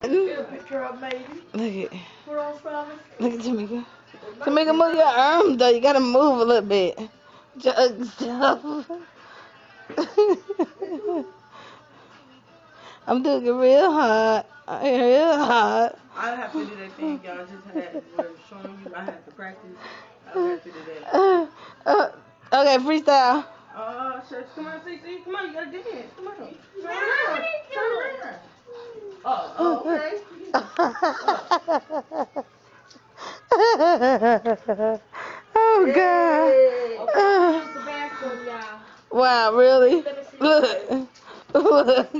Get a picture of baby. Look at, Put on something. look at Tamika. Tamika, move your arm though. You gotta move a little bit. Jug stuff. I'm doing it real hard. Real hard. I have to do that thing y'all just had. Where showing you I have to practice. I have to do that. Okay, freestyle. Shucks. Come on, see. Come on, you gotta dance. Come on. Turn around. Turn around. Okay. Oh God. Hey. Okay, use the bathroom, y'all. Wow, really? Let me see. Look. Look.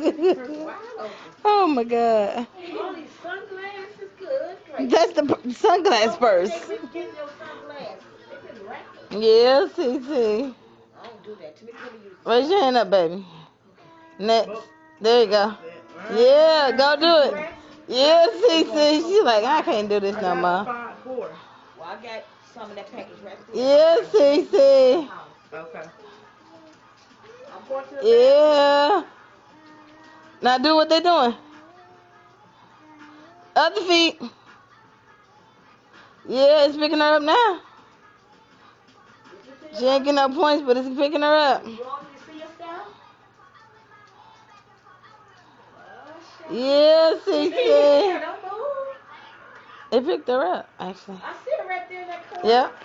Wow. Oh my God. All these sunglasses, good. Great. That's the sunglass first. They been getting your sunglasses. They been rapping. Yeah, see. I don't do that. To me, let me use the Raise your hand up, baby. Next. There you go. sunglasses. Yeah, go do it. Yeah, see. She's like, I can't do this no more. Well, I got some of that package right there. Yeah, see. Okay. I'm going to the Yeah. Now do what they're doing. Other feet. Yeah, it's picking her up now. She ain't getting no points, but it's picking her up. You want me to see yourself? Yeah, see. Don't move. It picked her up, actually. I see her right there in that corner. Yep.